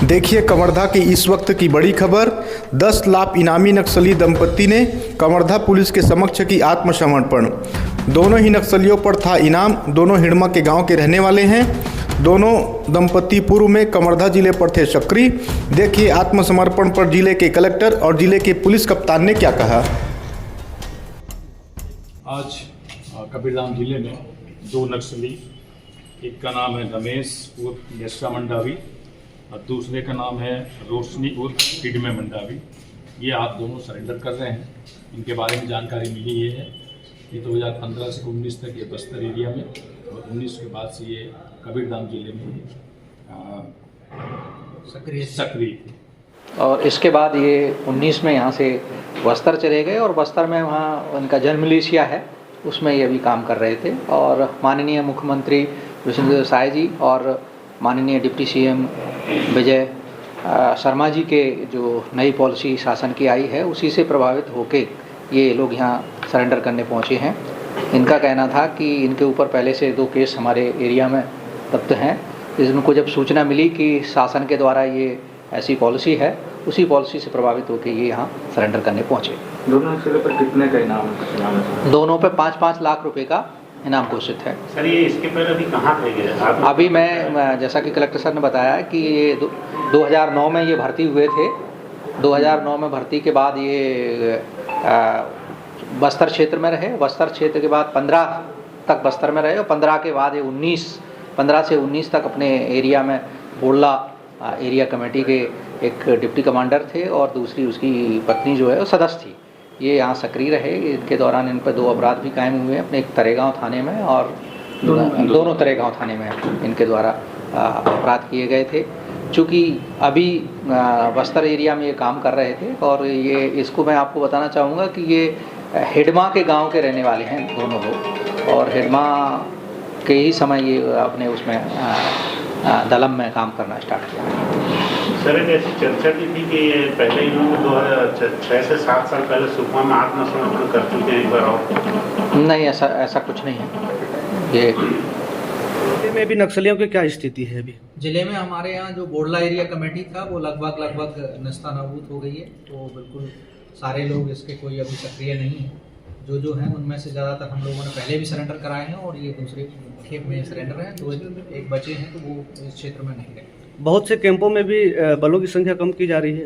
देखिए कवर्धा की इस वक्त की बड़ी खबर। 10 लाख इनामी नक्सली दंपति ने कवर्धा पुलिस के समक्ष की आत्मसमर्पण। दोनों ही नक्सलियों पर था इनाम। दोनों हिड़मा के गांव के रहने वाले हैं। दोनों दंपति पूर्व में कवर्धा जिले पर थे सक्रिय। देखिए आत्मसमर्पण पर जिले के कलेक्टर और जिले के पुलिस कप्तान ने क्या कहा। आज कबीरधाम जिले में दो नक्सली, एक का नाम है रमेश उर्फ मेसा मंडावी और दूसरे का नाम है रोशनी उर्फ हिडमे मंडावी। ये आप दोनों सरेंडर कर रहे हैं। इनके बारे में जानकारी मिली ये है कि 2015 से 19 तक ये बस्तर एरिया में और 19 के बाद से ये कबीरधाम जिले में सक्रिय थे। और इसके बाद ये 19 में यहाँ से बस्तर चले गए और बस्तर में वहाँ उनका जन्म मिलिशिया है, उसमें ये भी काम कर रहे थे। और माननीय मुख्यमंत्री विष्णुदेव साय जी और माननीय डिप्टी सीएम विजय शर्मा जी के जो नई पॉलिसी शासन की आई है उसी से प्रभावित होके ये लोग यहाँ सरेंडर करने पहुँचे हैं। इनका कहना था कि इनके ऊपर पहले से 2 केस हमारे एरिया में दर्ज हैं। इनको जब सूचना मिली कि शासन के द्वारा ये ऐसी पॉलिसी है, उसी पॉलिसी से प्रभावित होकर ये यहाँ सरेंडर करने पहुँचे। दोनों नक्सलियों पर कितने का इनाम है? दोनों पे 5-5 लाख रुपए का इनाम घोषित है। सर ये इसके पहले अभी कहाँ थे ये? अभी मैं जैसा कि कलेक्टर सर ने बताया कि ये 2009 में ये भर्ती हुए थे। 2009 में भर्ती के बाद ये बस्तर क्षेत्र में रहे। बस्तर क्षेत्र के बाद 15 तक बस्तर में रहे और 15 के बाद ये 15 से 19 तक अपने एरिया में बोडला एरिया कमेटी के एक डिप्टी कमांडर थे और दूसरी उसकी पत्नी जो है वो सदस्य थी। ये यहाँ सक्रिय रहे। इनके दौरान इन पर 2 अपराध भी कायम हुए हैं, अपने एक तरेगांव थाने में और दोनों तरेगांव थाने में इनके द्वारा अपराध किए गए थे। चूँकि अभी बस्तर एरिया में ये काम कर रहे थे और ये इसको मैं आपको बताना चाहूँगा कि ये हिडमा के गांव के रहने वाले हैं दोनों लोग और हिडमा के ही समय ये अपने उसमें दलम में काम करना स्टार्ट किया। सर एक ऐसी चर्चा की थी कि पहले इन्होंने 2006 से 7 साल पहले सुकमा में आत्मसमर्पण कर चुके हैं एक बार और। नहीं, ऐसा कुछ नहीं है। ये जिले में भी नक्सलियों की क्या स्थिति है? अभी जिले में हमारे यहाँ जो बोडला एरिया कमेटी था वो लगभग नस्तानाबूद हो गई है। तो बिल्कुल सारे लोग इसके कोई अभी सक्रिय नहीं है। जो हैं उनमें से ज़्यादातर हम लोगों ने पहले भी सरेंडर कराए हैं और ये दूसरे खेप में सरेंडर हैं। 2 एक बचे हैं तो वो इस क्षेत्र में नहीं गए। बहुत से कैंपों में भी बलों की संख्या कम की जा रही है।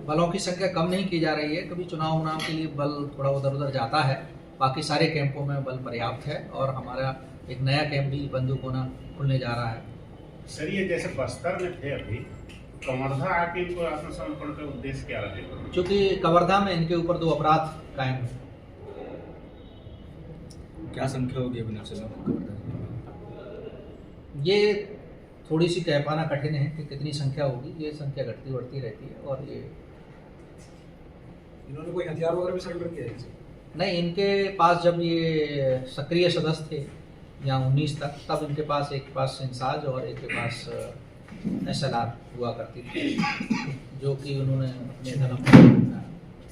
बलों की संख्या कम नहीं की जा रही है। कभी चुनाव के लिए बल थोड़ा उधर जाता है, बाकी सारे कैंपों में बल पर्याप्त है और हमारा एक नया कैंप भी बंदूकोना खुलने जा रहा है। सर ये जैसे बस्तर में थे अभी कवर्धा आके इनको आत्मसमर्पण का उद्देश्य क्या रहे? क्योंकि कवर्धा में इनके ऊपर 2 अपराध कायम है। क्या संख्या होगी अभी नक्सलियों? ये थोड़ी सी कह पाना कठिन है कि कितनी संख्या होगी। ये संख्या घटती बढ़ती रहती है। और ये इन्होंने कोई हथियार वगैरह भी सरेंडर किया है? नहीं, इनके पास जब ये सक्रिय सदस्य थे यहाँ 19 तक, तब इनके पास एक पास इंसाज और एक के पास SLR हुआ करती थी जो कि उन्होंने अपने धर्म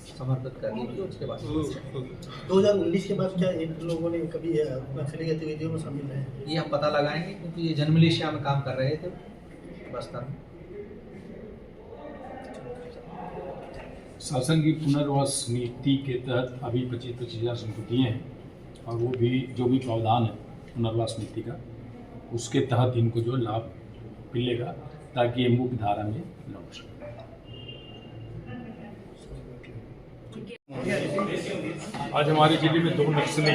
समर्पित कर दी थी। उसके बाद 2019 के बाद क्या इन लोगों ने कभी नक्सली गतिविधियों में शामिल है? ये हम पता लगाएंगे क्योंकि ये जन्म मिलिशिया में काम कर रहे थे बस्तर में। शासन की पुनर्वास नीति के तहत अभी 25-25 हज़ार उनको दिए हैं और वो भी जो भी प्रावधान है पुनर्वास नीति का उसके तहत इनको जो लाभ मिलेगा ताकि ये मुख्य धारा में लौट सके। आज हमारे जिले में 2 नक्सली,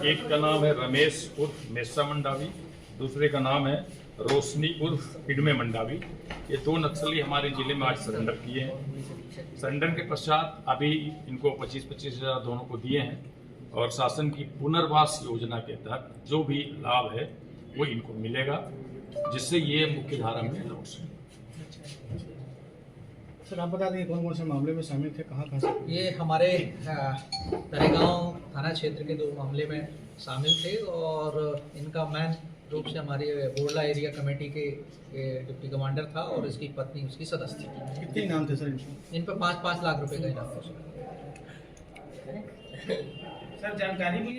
एक का नाम है रमेश उर्फ मेसा मंडावी, दूसरे का नाम है रोशनी उर्फ हिडमे मंडावी। ये 2 नक्सली हमारे जिले में आज सरेंडर किए हैं। सरेंडर के पश्चात अभी इनको 25-25 हज़ार दोनों को दिए हैं और शासन की पुनर्वास योजना के तहत जो भी लाभ है वो इनको मिलेगा जिससे ये मुख्य धारा में लौट सके। सर आप बता दें कौन कौन से मामले में शामिल थे, कहाँ से? ये हमारे तरेगांव थाना क्षेत्र के 2 मामले में शामिल थे और इनका मेन रूप से हमारी बोडला एरिया कमेटी के डिप्टी कमांडर था और इसकी पत्नी उसकी सदस्य थी। कितने इनाम थे सर? इन पर 5-5 लाख रुपए का इनाम। सर जानकारी